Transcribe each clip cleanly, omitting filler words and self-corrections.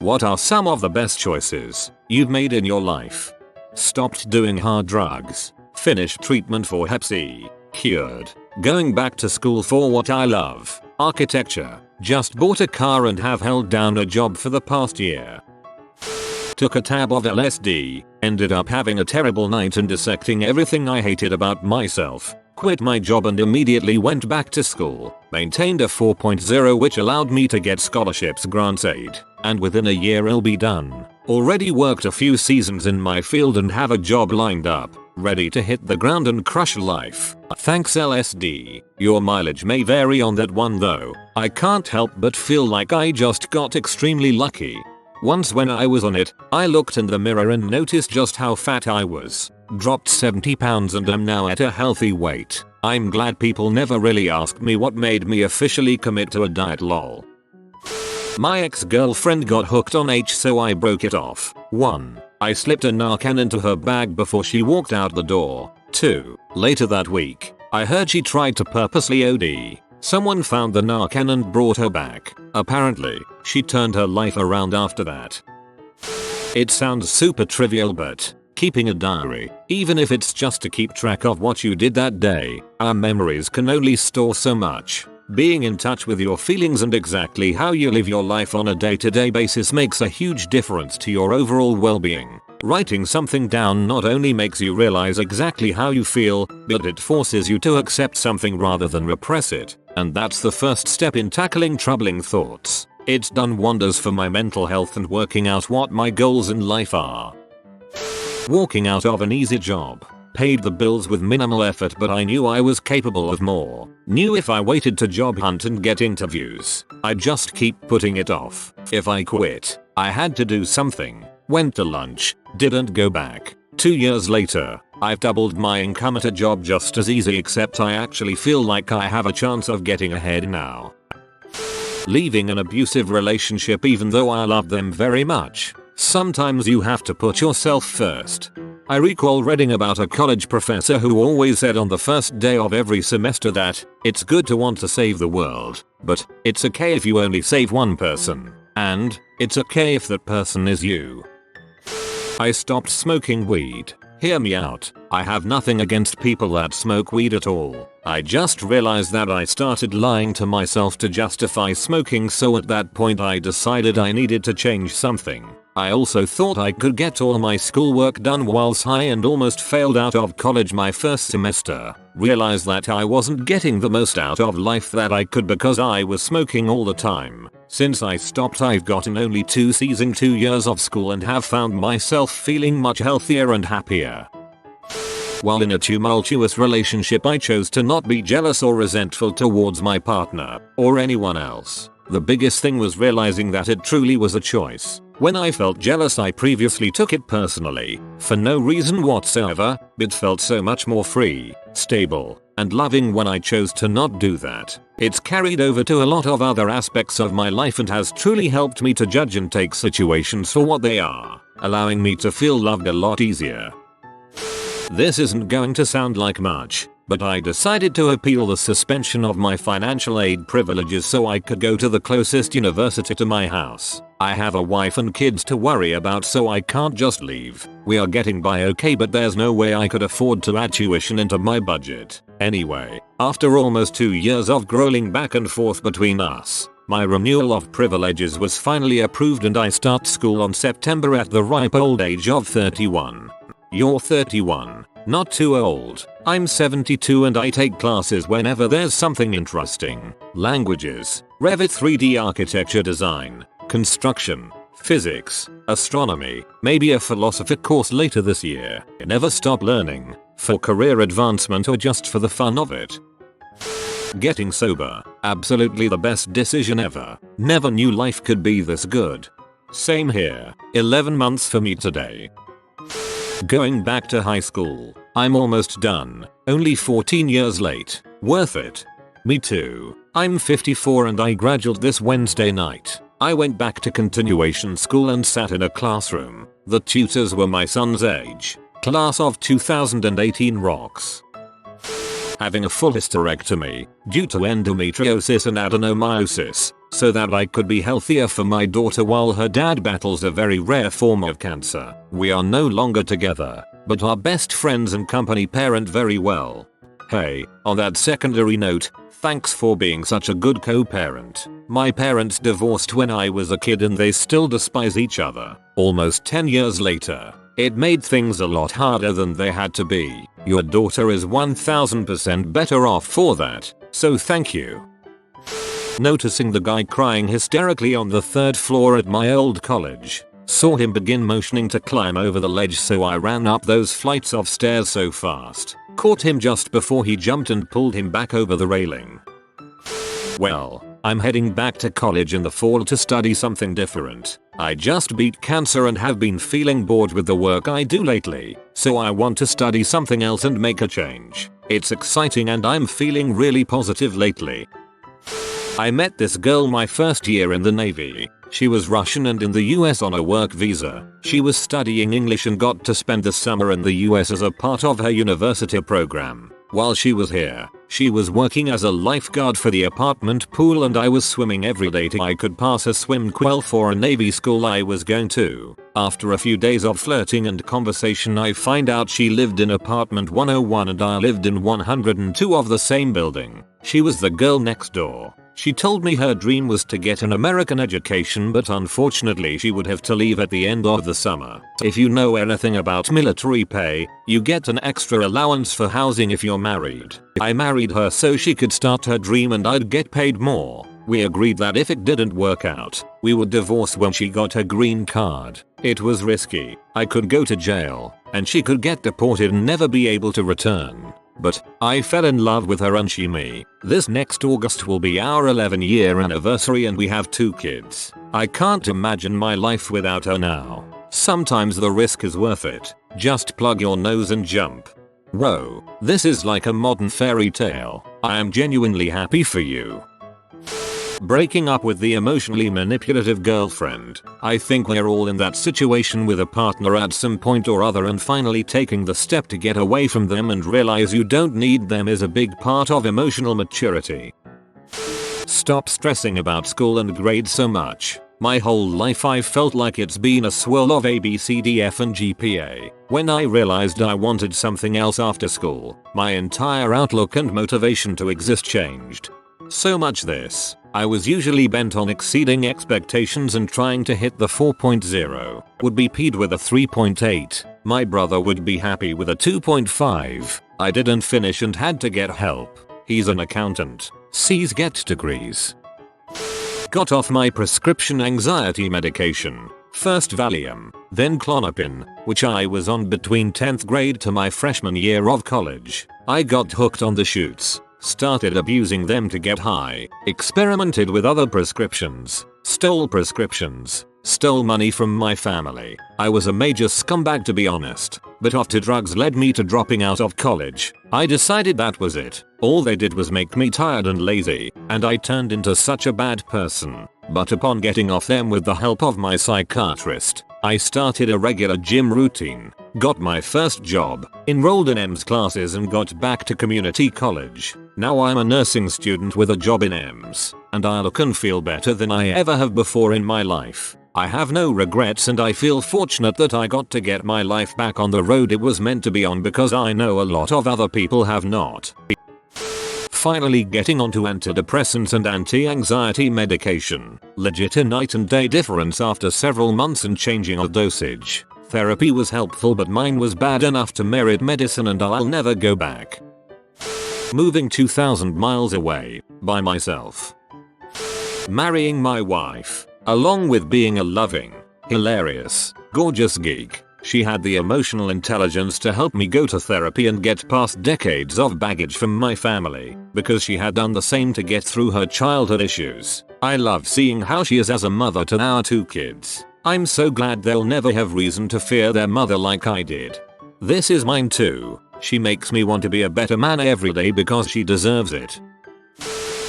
What are some of the best choices you've made in your life? Stopped doing hard drugs. Finished treatment for Hep C. Cured. Going back to school for what I love. Architecture. Just bought a car and have held down a job for the past year. Took a tab of LSD. Ended up having a terrible night and dissecting everything I hated about myself. Quit my job and immediately went back to school. Maintained a 4.0 which allowed me to get scholarships grants aid. And within a year I'll be done. Already worked a few seasons in my field and have a job lined up. Ready to hit the ground and crush life. Thanks LSD. Your mileage may vary on that one though. I can't help but feel like I just got extremely lucky. Once when I was on it, I looked in the mirror and noticed just how fat I was. Dropped 70 pounds and am now at a healthy weight. I'm glad people never really asked me what made me officially commit to a diet lol. My ex-girlfriend got hooked on H so I broke it off. 1. I slipped a Narcan into her bag before she walked out the door. 2. Later that week, I heard she tried to purposely OD. Someone found the Narcan and brought her back. Apparently, she turned her life around after that. It sounds super trivial but keeping a diary, even if it's just to keep track of what you did that day, our memories can only store so much. Being in touch with your feelings and exactly how you live your life on a day-to-day basis makes a huge difference to your overall well-being. Writing something down not only makes you realize exactly how you feel, but it forces you to accept something rather than repress it. And that's the first step in tackling troubling thoughts. It's done wonders for my mental health and working out what my goals in life are. Walking out of an easy job. Paid the bills with minimal effort but I knew I was capable of more. Knew if I waited to job hunt and get interviews, I'd just keep putting it off. If I quit, I had to do something. Went to lunch, didn't go back. 2 years later, I've doubled my income at a job just as easy except I actually feel like I have a chance of getting ahead now. Leaving an abusive relationship even though I love them very much. Sometimes you have to put yourself first. I recall reading about a college professor who always said on the first day of every semester that it's good to want to save the world, but it's okay if you only save one person, and it's okay if that person is you. I stopped smoking weed. Hear me out, I have nothing against people that smoke weed at all. I just realized that I started lying to myself to justify smoking, so at that point I decided I needed to change something. I also thought I could get all my schoolwork done whilst high and almost failed out of college my first semester. Realized that I wasn't getting the most out of life that I could because I was smoking all the time. Since I stopped I've gotten only 2 C's in 2 years of school and have found myself feeling much healthier and happier. While in a tumultuous relationship I chose to not be jealous or resentful towards my partner or anyone else. The biggest thing was realizing that it truly was a choice. When I felt jealous I previously took it personally, for no reason whatsoever, but felt so much more free, stable, and loving when I chose to not do that. It's carried over to a lot of other aspects of my life and has truly helped me to judge and take situations for what they are, allowing me to feel loved a lot easier. This isn't going to sound like much, but I decided to appeal the suspension of my financial aid privileges so I could go to the closest university to my house. I have a wife and kids to worry about so I can't just leave. We are getting by okay but there's no way I could afford to add tuition into my budget. Anyway, after almost 2 years of growling back and forth between us, my renewal of privileges was finally approved and I start school on September at the ripe old age of 31. You're 31. Not too old. I'm 72 and I take classes whenever there's something interesting. Languages, Revit 3D architecture design, construction, physics, astronomy, maybe a philosophy course later this year. Never stop learning, for career advancement or just for the fun of it. Getting sober, absolutely the best decision ever. Never knew life could be this good. Same here, 11 months for me today. Going back to high school. I'm almost done. Only 14 years late. Worth it. Me too. I'm 54 and I graduated this Wednesday night. I went back to continuation school and sat in a classroom. The tutors were my son's age. Class of 2018 rocks. Having a full hysterectomy due to endometriosis and adenomyosis. so that I could be healthier for my daughter while her dad battles a very rare form of cancer. We are no longer together, but are best friends and company parent very well. Hey, on that secondary note, thanks for being such a good co-parent. My parents divorced when I was a kid and they still despise each other. Almost 10 years later, it made things a lot harder than they had to be. Your daughter is 1000% better off for that, so thank you. Noticing the guy crying hysterically on the 3rd floor at my old college. Saw him begin motioning to climb over the ledge, so I ran up those flights of stairs so fast. Caught him just before he jumped and pulled him back over the railing. Well, I'm heading back to college in the fall to study something different. I just beat cancer and have been feeling bored with the work I do lately, so I want to study something else and make a change. It's exciting and I'm feeling really positive lately. I met this girl my first year in the Navy. She was Russian and in the US on a work visa. She was studying English and got to spend the summer in the US as a part of her university program. While she was here, she was working as a lifeguard for the apartment pool and I was swimming every day till I could pass a swim qual for a Navy school I was going to. After a few days of flirting and conversation, I find out she lived in apartment 101 and I lived in 102 of the same building. She was the girl next door. She told me her dream was to get an American education, but unfortunately she would have to leave at the end of the summer. If you know anything about military pay, you get an extra allowance for housing if you're married. I married her so she could start her dream and I'd get paid more. We agreed that if it didn't work out, we would divorce when she got her green card. It was risky. I could go to jail, and she could get deported and never be able to return. But I fell in love with her and she me. This next August will be our 11-year anniversary and we have 2 kids. I can't imagine my life without her now. Sometimes the risk is worth it. Just plug your nose and jump. Whoa, this is like a modern fairy tale. I am genuinely happy for you. Breaking up with the emotionally manipulative girlfriend. I think we're all in that situation with a partner at some point or other, and finally taking the step to get away from them and realize you don't need them is a big part of emotional maturity. Stop stressing about school and grades so much. My whole life I've felt like it's been a swirl of A, B, C, D, F and GPA. When I realized I wanted something else after school, my entire outlook and motivation to exist changed. So much this. I was usually bent on exceeding expectations and trying to hit the 4.0. Would be peed with a 3.8. My brother would be happy with a 2.5. I didn't finish and had to get help. He's an accountant. C's get degrees. Got off my prescription anxiety medication. First Valium, then Klonopin, which I was on between 10th grade to my freshman year of college. I got hooked on the shoots. Started abusing them to get high, experimented with other prescriptions, stole prescriptions, stole money from my family. I was a major scumbag to be honest, but off to drugs led me to dropping out of college. I decided that was it. All they did was make me tired and lazy, and I turned into such a bad person. But upon getting off them with the help of my psychiatrist, I started a regular gym routine, got my first job, enrolled in EMS classes and got back to community college. Now I'm a nursing student with a job in EMS, and I look and feel better than I ever have before in my life. I have no regrets and I feel fortunate that I got to get my life back on the road it was meant to be on, because I know a lot of other people have not. Finally getting onto antidepressants and anti-anxiety medication. Legit a night and day difference after several months and changing a dosage. Therapy was helpful, but mine was bad enough to merit medicine and I'll never go back. Moving 2,000 miles away by myself. Marrying my wife. Along with being a loving, hilarious, gorgeous geek, she had the emotional intelligence to help me go to therapy and get past decades of baggage from my family, because she had done the same to get through her childhood issues. I love seeing how she is as a mother to our 2 kids. I'm so glad they'll never have reason to fear their mother like I did. This is mine too. She makes me want to be a better man every day because she deserves it.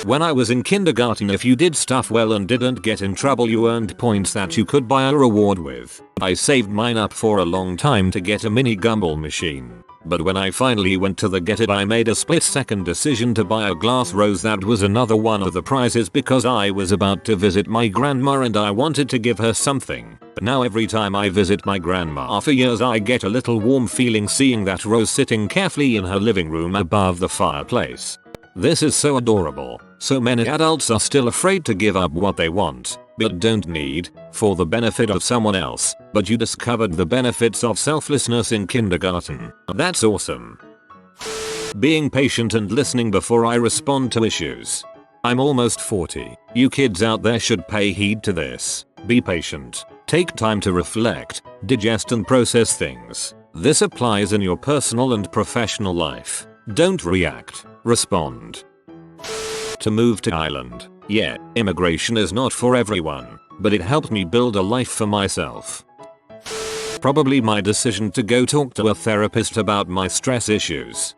When I was in kindergarten, if you did stuff well and didn't get in trouble, you earned points that you could buy a reward with. I saved mine up for a long time to get a mini gumball machine. But when I finally went to the get it, I made a split-second decision to buy a glass rose that was another one of the prizes because I was about to visit my grandma and I wanted to give her something. But now every time I visit my grandma for years I get a little warm feeling seeing that rose sitting carefully in her living room above the fireplace. This is so adorable. So many adults are still afraid to give up what they want, but don't need, for the benefit of someone else. But you discovered the benefits of selflessness in kindergarten. That's awesome. Being patient and listening before I respond to issues. I'm almost 40. You kids out there should pay heed to this. Be patient. Take time to reflect, digest and process things. This applies in your personal and professional life. Don't react. Respond. To move to Ireland. Yeah, immigration is not for everyone, but it helped me build a life for myself. Probably my decision to go talk to a therapist about my stress issues.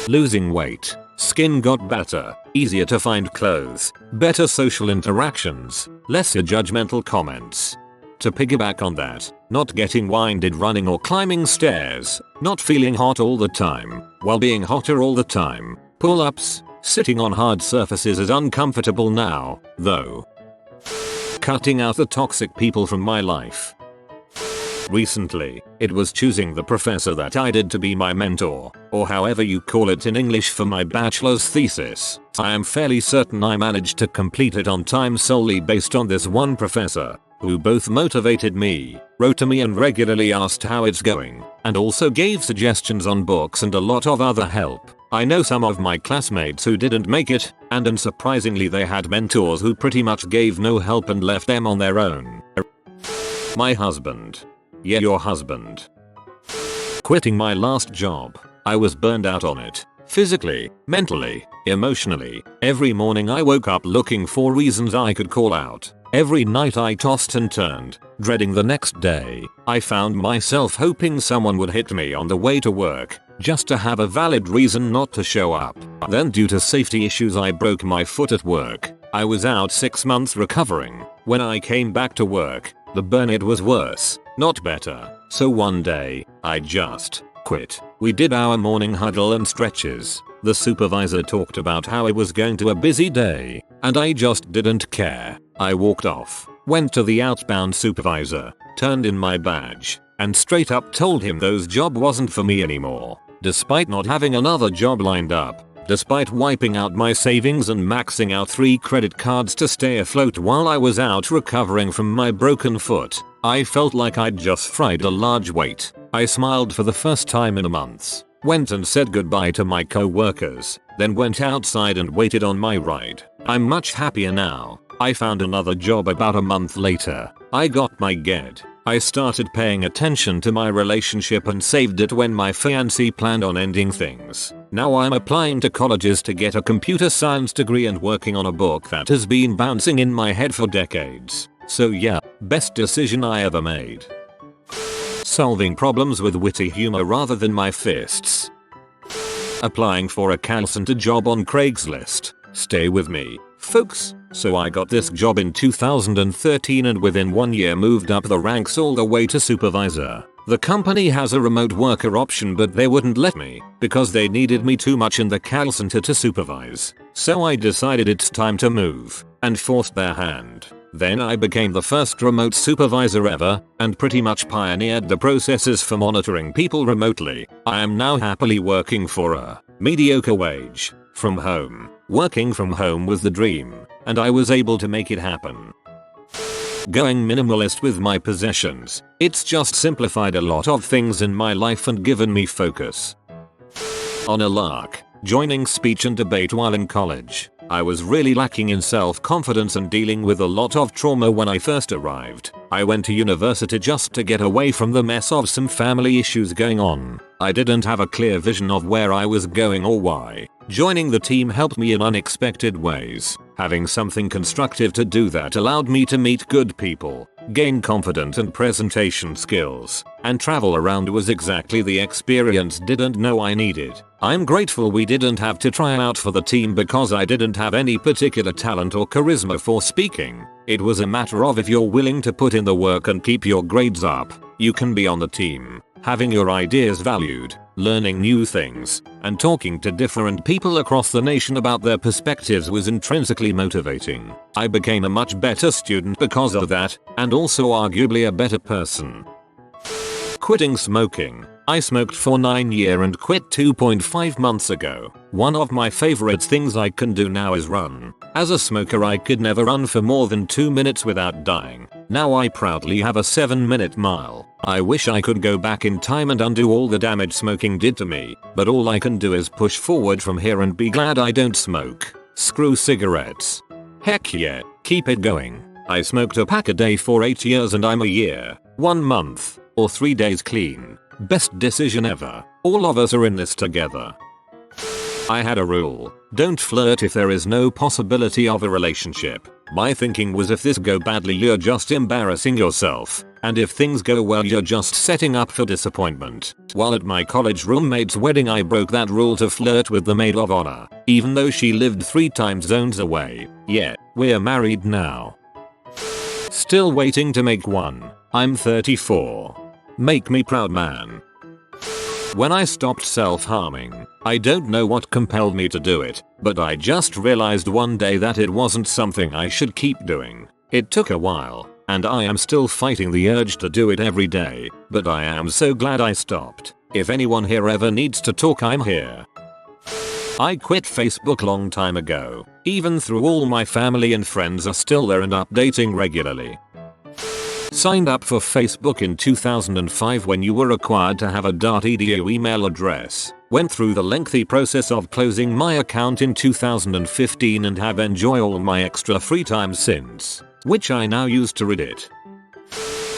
Losing weight. Skin got better, easier to find clothes, better social interactions, lesser judgmental comments. To piggyback on that, not getting winded running or climbing stairs, not feeling hot all the time, while being hotter all the time, pull-ups, sitting on hard surfaces is uncomfortable now, though. Cutting out the toxic people from my life. Recently, it was choosing the professor that I did to be my mentor, or however you call it in English for my bachelor's thesis. I am fairly certain I managed to complete it on time solely based on this one professor, who both motivated me, wrote to me and regularly asked how it's going, and also gave suggestions on books and a lot of other help. I know some of my classmates who didn't make it, and unsurprisingly they had mentors who pretty much gave no help and left them on their own. My husband. Yeah, your husband. Quitting my last job. I was burned out on it. Physically, mentally, emotionally. Every morning I woke up looking for reasons I could call out. Every night I tossed and turned, dreading the next day. I found myself hoping someone would hit me on the way to work, just to have a valid reason not to show up. Then due to safety issues I broke my foot at work. I was out 6 months recovering. When I came back to work, the burnout was worse, not better. So one day, I just quit. We did our morning huddle and stretches. The supervisor talked about how it was going to a busy day, and I just didn't care. I walked off, went to the outbound supervisor, turned in my badge, and straight up told him those job wasn't for me anymore. Despite not having another job lined up, despite wiping out my savings and maxing out 3 credit cards to stay afloat while I was out recovering from my broken foot, I felt like I'd just fried a large weight. I smiled for the first time in months, went and said goodbye to my co-workers, then went outside and waited on my ride. I'm much happier now. I found another job about a month later. I got my GED. I started paying attention to my relationship and saved it when my fiancé planned on ending things. Now I'm applying to colleges to get a computer science degree and working on a book that has been bouncing in my head for decades. So yeah, best decision I ever made. Solving problems with witty humor rather than my fists. Applying for a call center job on Craigslist. Stay with me, folks. So I got this job in 2013 and within 1 year moved up the ranks all the way to supervisor. The company has a remote worker option but they wouldn't let me because they needed me too much in the call center to supervise. So I decided it's time to move and forced their hand. Then I became the first remote supervisor ever and pretty much pioneered the processes for monitoring people remotely. I am now happily working for a mediocre wage from home. Working from home was the dream, and I was able to make it happen. Going minimalist with my possessions. It's just simplified a lot of things in my life and given me focus. On a lark, joining speech and debate while in college. I was really lacking in self-confidence and dealing with a lot of trauma when I first arrived. I went to university just to get away from the mess of some family issues going on. I didn't have a clear vision of where I was going or why. Joining the team helped me in unexpected ways. Having something constructive to do that allowed me to meet good people, gain confidence and presentation skills, and travel around was exactly the experience didn't know I needed. I'm grateful we didn't have to try out for the team because I didn't have any particular talent or charisma for speaking. It was a matter of if you're willing to put in the work and keep your grades up, you can be on the team. Having your ideas valued, learning new things, and talking to different people across the nation about their perspectives was intrinsically motivating. I became a much better student because of that, and also arguably a better person. Quitting smoking. I smoked for 9 years and quit 2.5 months ago. One of my favorite things I can do now is run. As a smoker I could never run for more than 2 minutes without dying. Now I proudly have a 7-minute mile. I wish I could go back in time and undo all the damage smoking did to me, but all I can do is push forward from here and be glad I don't smoke. Screw cigarettes. Heck yeah, keep it going. I smoked a pack a day for 8 years and I'm a year, 1 month, or 3 days clean. Best decision ever. All of us are in this together. I had a rule. Don't flirt if there is no possibility of a relationship. My thinking was if this go badly you're just embarrassing yourself, and if things go well you're just setting up for disappointment. While at my college roommate's wedding I broke that rule to flirt with the maid of honor, even though she lived 3 time zones away. Yeah, we're married now. Still waiting to make one. I'm 34. Make me proud, man. When I stopped self-harming, I don't know what compelled me to do it, but I just realized one day that it wasn't something I should keep doing. It took a while, and I am still fighting the urge to do it every day, but I am so glad I stopped. If anyone here ever needs to talk, I'm here. I quit Facebook long time ago, even though all my family and friends are still there and updating regularly. Signed up for Facebook in 2005 when you were required to have a .edu email address. Went through the lengthy process of closing my account in 2015 and have enjoyed all my extra free time since, which I now use to read it.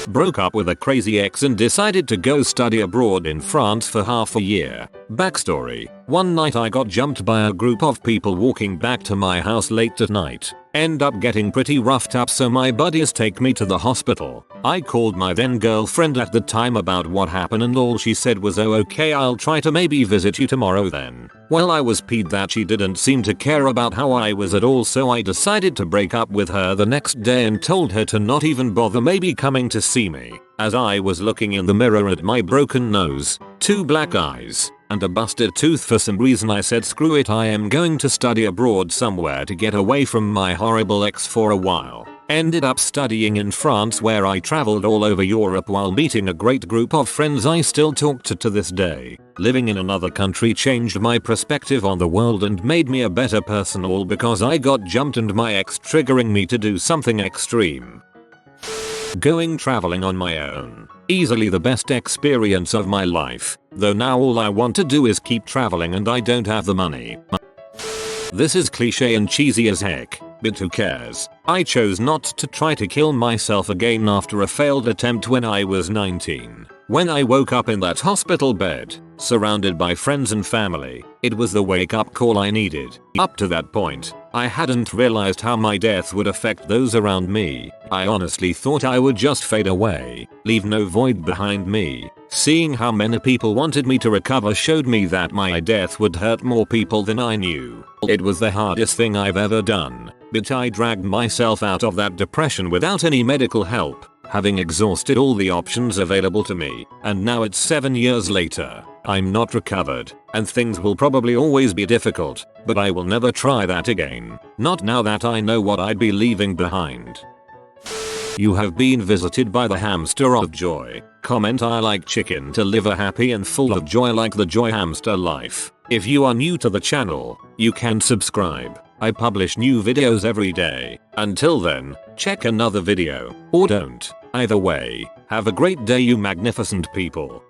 Broke up with a crazy ex and decided to go study abroad in France for half a year. Backstory: one night I got jumped by a group of people walking back to my house late at night. End up getting pretty roughed up, so my buddies take me to the hospital. I called my then girlfriend at the time about what happened and all she said was, "Oh okay, I'll try to maybe visit you tomorrow then." Well, I was peeved that she didn't seem to care about how I was at all, so I decided to break up with her the next day and told her to not even bother maybe coming to see me. As I was looking in the mirror at my broken nose, 2 black eyes, and a busted tooth, for some reason I said screw it, I am going to study abroad somewhere to get away from my horrible ex for a while. Ended up studying in France, where I traveled all over Europe while meeting a great group of friends I still talk to this day. Living in another country changed my perspective on the world and made me a better person, all because I got jumped and my ex triggering me to do something extreme. Going traveling on my own. Easily the best experience of my life, though now all I want to do is keep traveling and I don't have the money. This is cliche and cheesy as heck, but who cares? I chose not to try to kill myself again after a failed attempt when I was 19. When I woke up in that hospital bed, surrounded by friends and family, it was the wake-up call I needed. Up to that point, I hadn't realized how my death would affect those around me. I honestly thought I would just fade away, leave no void behind me. Seeing how many people wanted me to recover showed me that my death would hurt more people than I knew. It was the hardest thing I've ever done, but I dragged myself out of that depression without any medical help, having exhausted all the options available to me, and now it's 7 years later. I'm not recovered, and things will probably always be difficult, but I will never try that again. Not now that I know what I'd be leaving behind. You have been visited by the hamster of joy. Comment: I like chicken to live a happy and full of joy like the joy hamster life. If you are new to the channel, you can subscribe. I publish new videos every day. Until then, check another video, or don't. Either way, have a great day, you magnificent people.